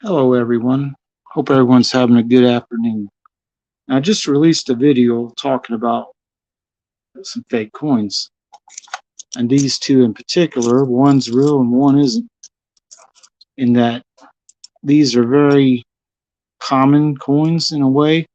Hello, everyone. Hope everyone's having a good afternoon. I just released a video talking about some fake coins, and these two in particular, one's real and one isn't, in that these are very common coins in a way.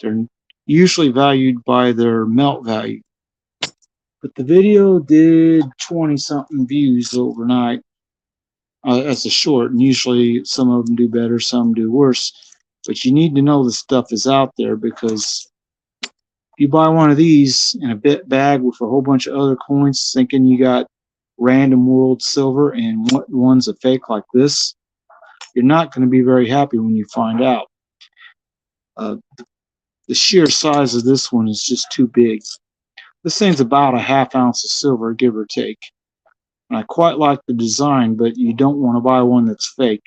They're usually valued by their melt value. But the video did 20 something views overnight as a short, and usually some of them do better, some do worse. But you need to know the stuff is out there because you buy one of these in a bit bag with a whole bunch of other coins, thinking you got random world silver, and one's a fake like this, you're not going to be very happy when you find out. Uh, the sheer size of this one is just too big. This thing's about a half ounce of silver, give or take. And I quite like the design, but you don't want to buy one that's fake.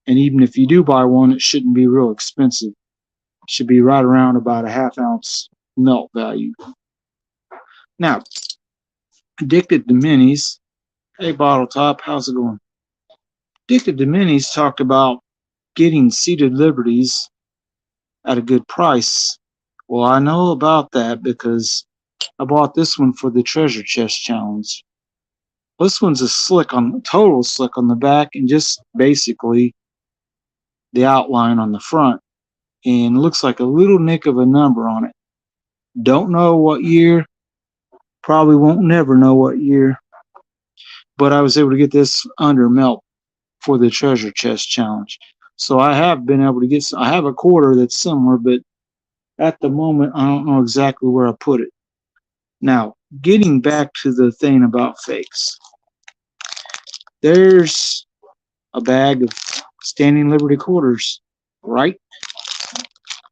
And even if you do buy one, it shouldn't be real expensive. It should be right around about a half ounce melt value. Now, Addicted to Minis. Hey, Bottle Top, how's it going? Addicted to Minis talked about getting seated liberties at a good price. Well, I know about that because I bought this one for the Treasure Chest Challenge. This one's total slick on the back, and just basically the outline on the front, and looks like a little nick of a number on it. Don't know what year, probably won't never know what year, but I was able to get this under melt for the Treasure Chest Challenge. So I have been able to get I have a quarter that's similar, but at the moment I don't know exactly where I put it. Now, getting back to the thing about fakes. There's a bag of Standing Liberty quarters, right?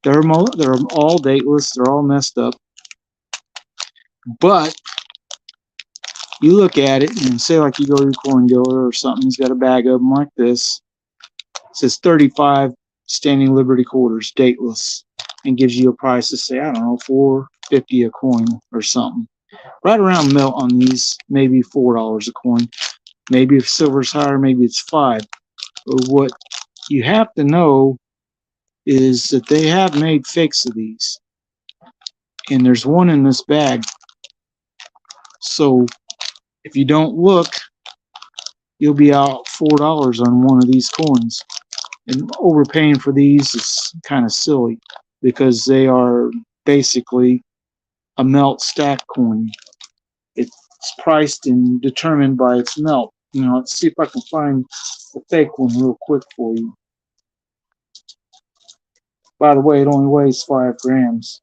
They're all dateless, they're all messed up. But you look at it and say, like, you go to your coin dealer or something, he's got a bag of them like this. It says 35 Standing Liberty quarters, dateless, and gives you a price to say, I don't know, $4.50 a coin or something. Right around melt on these, maybe $4 a coin. Maybe if silver's higher, maybe it's $5. But what you have to know is that they have made fakes of these, and there's one in this bag. So if you don't look, you'll be out $4 on one of these coins. And overpaying for these is kind of silly because they are basically a melt stack coin. It's priced and determined by its melt. Let's see if I can find the fake one real quick for you. By the way, it only weighs 5 grams.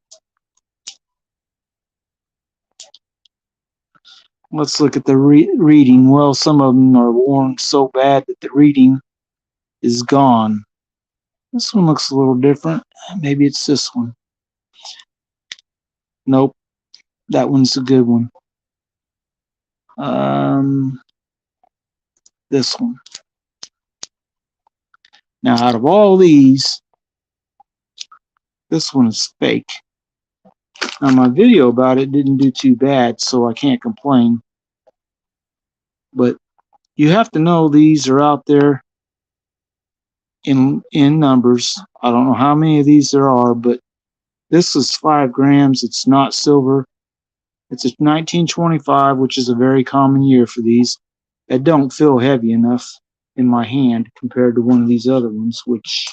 Let's look at the reading. Well, some of them are worn so bad that the reading is gone. This one looks a little different. Maybe it's this one. Nope, that one's a good one. This one. Now, out of all these, this one is fake. Now, my video about it didn't do too bad, so I can't complain. But you have to know these are out there in numbers. I don't know how many of these there are, but this is 5 grams. It's not silver. It's a 1925, which is a very common year for these. That don't feel heavy enough in my hand compared to one of these other ones, which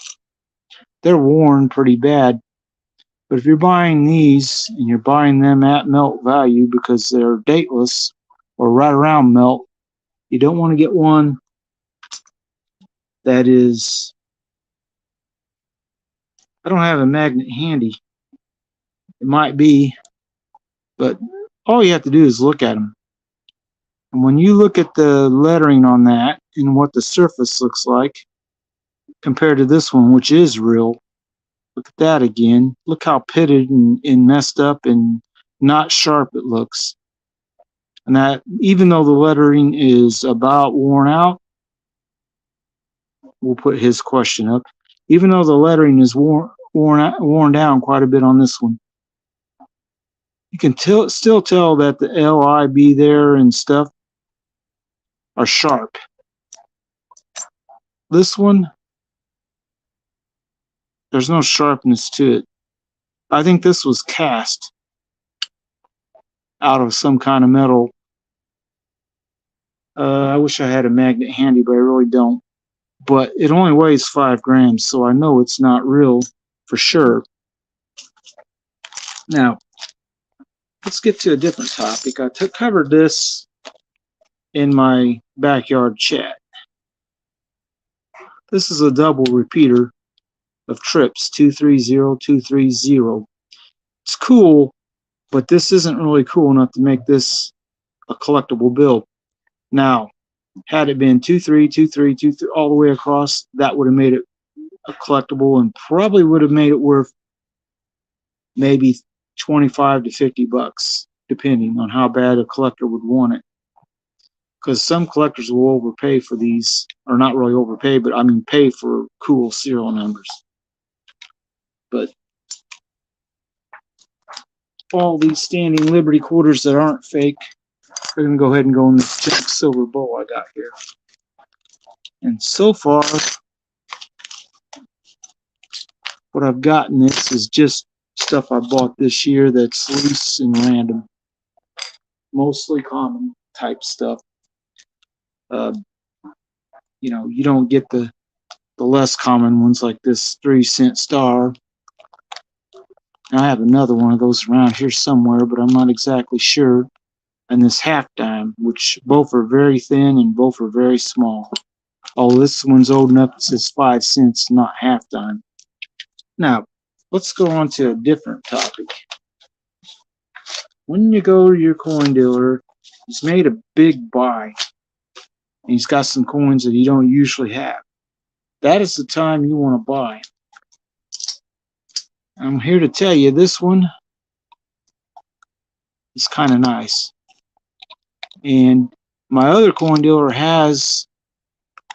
they're worn pretty bad. But if you're buying these and you're buying them at melt value because they're dateless or right around melt, you don't want to get one that is... I don't have a magnet handy. It might be, but all you have to do is look at them. And when you look at the lettering on that and what the surface looks like compared to this one, which is real, look at that again. Look how pitted and messed up and not sharp it looks. And that, even though the lettering is about worn out, we'll put his question up. Even though the lettering is worn down quite a bit on this one, you can still tell that the LIB there and stuff are sharp. This one, There's no sharpness to it. I think this was cast out of some kind of metal. I wish I had a magnet handy, but I really don't. But it only weighs 5 grams, so I know it's not real for sure. Now, let's get to a different topic. I covered this in my backyard chat. This is a double repeater of trips, 230230. It's cool, but this isn't really cool enough to make this a collectible bill. Now, had it been 232323 all the way across, that would have made it a collectible and probably would have made it worth maybe 25 to 50 bucks, depending on how bad a collector would want it. Because some collectors will overpay for these, or not really overpay, but I mean pay for cool serial numbers. But all these standing Liberty quarters that aren't fake, we're going to go ahead and go in this Jack Silver bowl I got here. And so far, what I've gotten this is just stuff I bought this year that's loose and random. Mostly common type stuff. You know, you don't get the less common ones like this 3-cent star. I have another one of those around here somewhere, but I'm not exactly sure. And this half dime, which both are very thin and both are very small. Oh, this one's old enough, it says 5 cents, not half dime. Now, let's go on to a different topic. When you go to your coin dealer, he's made a big buy. And he's got some coins that you don't usually have. That is the time you want to buy. I'm here to tell you this one is kind of nice. And my other coin dealer has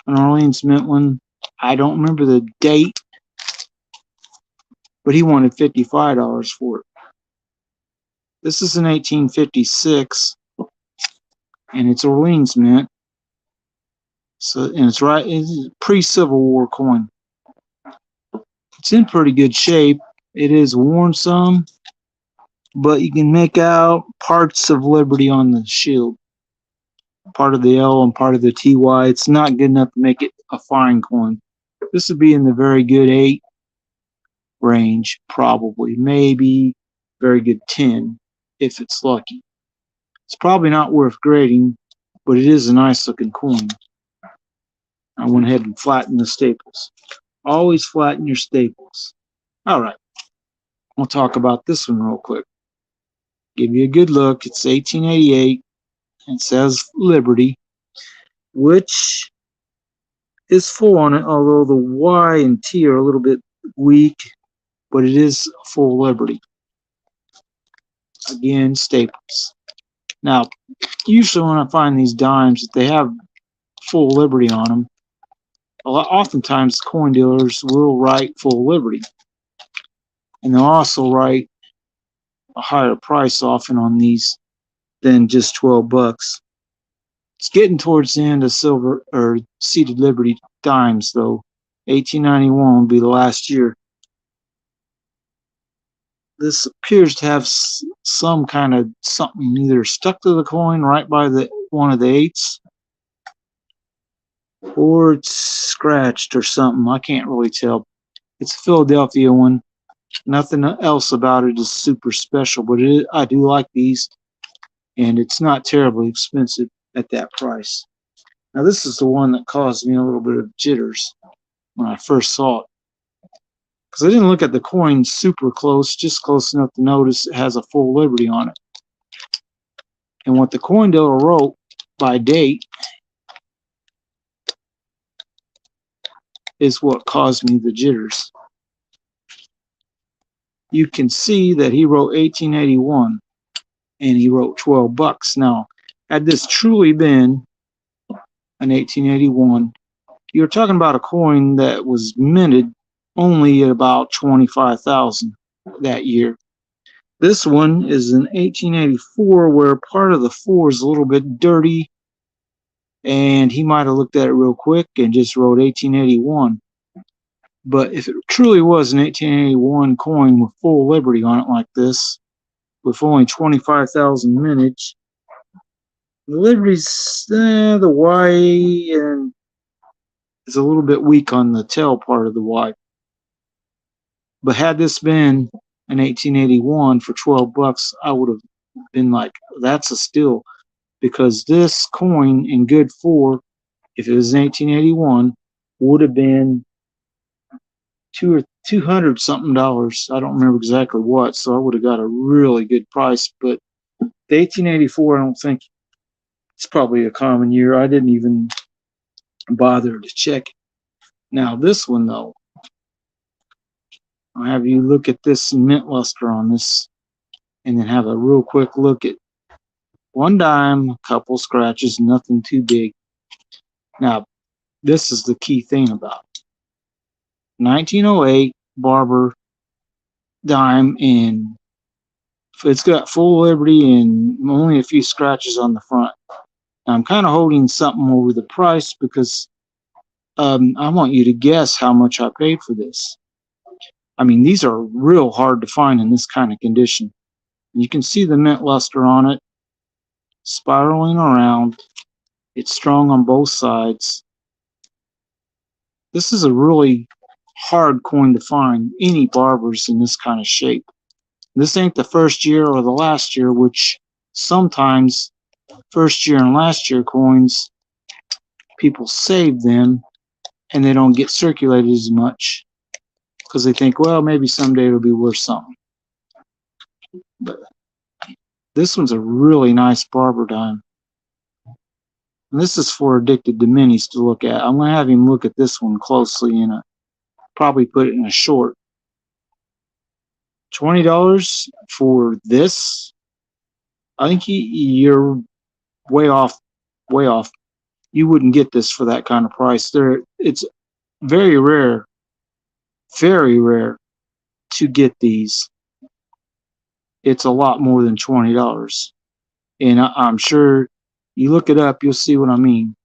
an Orleans Mint one. I don't remember the date, but he wanted $55 for it. This is an 1856, and it's Orleans Mint. So, and it's a pre-Civil War coin. It's in pretty good shape. It is worn some, but you can make out parts of Liberty on the shield. Part of the L and part of the TY. It's not good enough to make it a fine coin. This would be in the very good 8 range, probably. Maybe very good 10, if it's lucky. It's probably not worth grading, but it is a nice looking coin. I went ahead and flattened the staples. Always flatten your staples. All right. We'll talk about this one real quick. Give you a good look. It's 1888. It says Liberty, which is full on it, although the Y and T are a little bit weak, but it is full Liberty. Again, staples. Now, usually when I find these dimes, if they have full Liberty on them, oftentimes coin dealers will write full Liberty. And they'll also write a higher price often on these than just 12 bucks. It's getting towards the end of silver or seated Liberty dimes, though. 1891 will be the last year. This appears to have some kind of something either stuck to the coin right by one of the 8s, or it's scratched or something. I can't really tell. It's a Philadelphia one. Nothing else about it is super special, but I do like these, and it's not terribly expensive at that price. Now, this is the one that caused me a little bit of jitters when I first saw it, because I didn't look at the coin super close, just close enough to notice it has a full Liberty on it. And what the coin dealer wrote by date is what caused me the jitters. You can see that he wrote 1881 and he wrote 12 bucks. Now, had this truly been an 1881, you're talking about a coin that was minted only at about 25,000 that year. This one is an 1884 where part of the 4 is a little bit dirty, and he might have looked at it real quick and just wrote 1881. But if it truly was an 1881 coin with full Liberty on it like this, with only 25,000 mintage, the Liberty's the Y and is a little bit weak on the tail part of the Y. But had this been an 1881 for 12 bucks, I would have been like, that's a steal, because this coin in good 4, if it was 1881, would have been $200 something. I don't remember exactly what, so I would have got a really good price. But the 1884, I don't think it's probably a common year. I didn't even bother to check it. Now this one though, I'll have you look at this mint luster on this, and then have a real quick look at one dime, a couple scratches, nothing too big. Now this is the key thing about it. 1908 Barber dime, and it's got full Liberty and only a few scratches on the front. Now, I'm kind of holding something over the price because I want you to guess how much I paid for this. I mean, these are real hard to find in this kind of condition. You can see the mint luster on it, spiraling around. It's strong on both sides. This is a really hard coin to find, any Barbers in this kind of shape. This ain't the first year or the last year, which sometimes first year and last year coins, people save them and they don't get circulated as much because they think, well, maybe someday it'll be worth something. But this one's a really nice Barber dime. And this is for Addicted to Minis to look at. I'm going to have him look at this one closely and probably put it in a short. $20 for this? I think you're way off. Way off. You wouldn't get this for that kind of price. It's very rare to get these. It's a lot more than $20. And I'm sure you look it up, you'll see what I mean.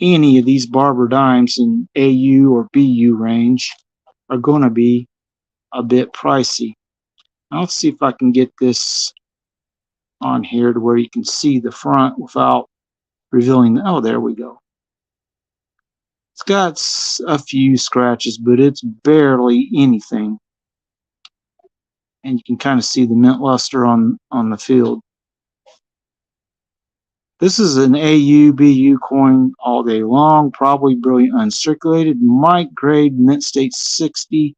Any of these Barber dimes in AU or BU range are going to be a bit pricey. Now let's see if I can get this on here to where you can see the front without revealing. Oh, there we go. It's got a few scratches, but it's barely anything. And you can kind of see the mint luster on the field. This is an AU, BU coin all day long, probably brilliant uncirculated. Might grade mint state 60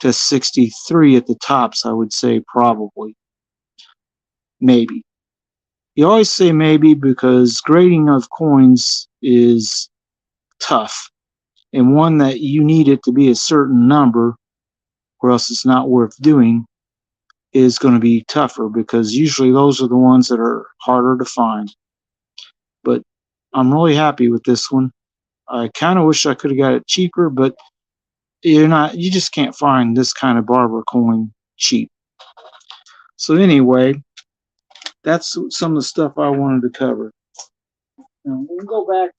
to 63 at the tops, I would say probably. Maybe. You always say maybe because grading of coins is tough. And one that you need it to be a certain number or else it's not worth doing is going to be tougher because usually those are the ones that are harder to find. But I'm really happy with this one. I kind of wish I could have got it cheaper, but you just can't find this kind of Barber coin cheap. So anyway, that's some of the stuff I wanted to cover. Now we'll go back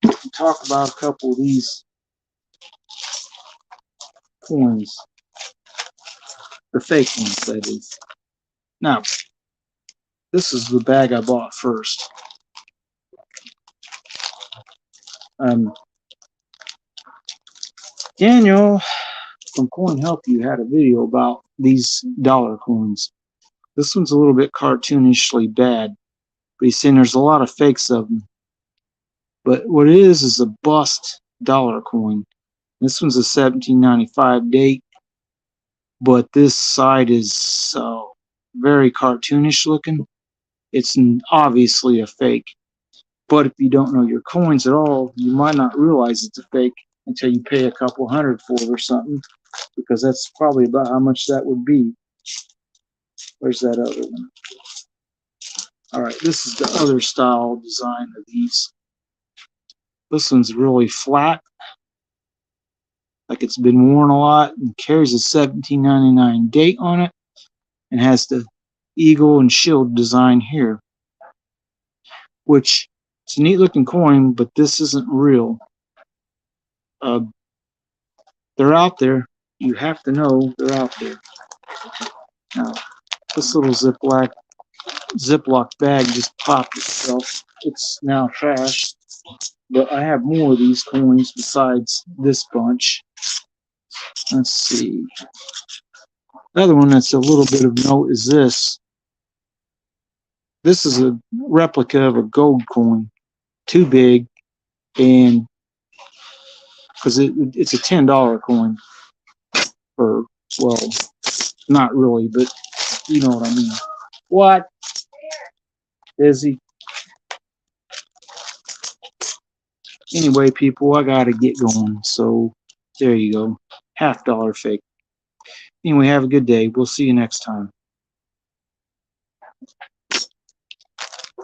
and talk about a couple of these coins. The fake ones, that is. Now, this is the bag I bought first. Daniel from Coin Help You had a video about these dollar coins. This one's a little bit cartoonishly bad, but he's saying there's a lot of fakes of them. But what it is a bust dollar coin. This one's a 1795 date, but this side is very cartoonish looking. It's obviously a fake. But if you don't know your coins at all, you might not realize it's a fake until you pay a couple $100 for it or something, because that's probably about how much that would be. Where's that other one? All right, this is the other style design of these. This one's really flat, like it's been worn a lot, and carries a 1799 date on it, and has the eagle and shield design here, which it's a neat looking coin, but this isn't real. they're out there. You have to know they're out there. Now, this little Ziploc bag just popped itself. It's now trashed. But I have more of these coins besides this bunch. Let's see. Another one that's a little bit of note is this. This is a replica of a gold coin. Too big, and because it's a $10 coin. Or, well, not really, but you know what I mean. What? Busy. Anyway, people, I gotta get going. So there you go. $50 fake. Anyway, have a good day. We'll see you next time.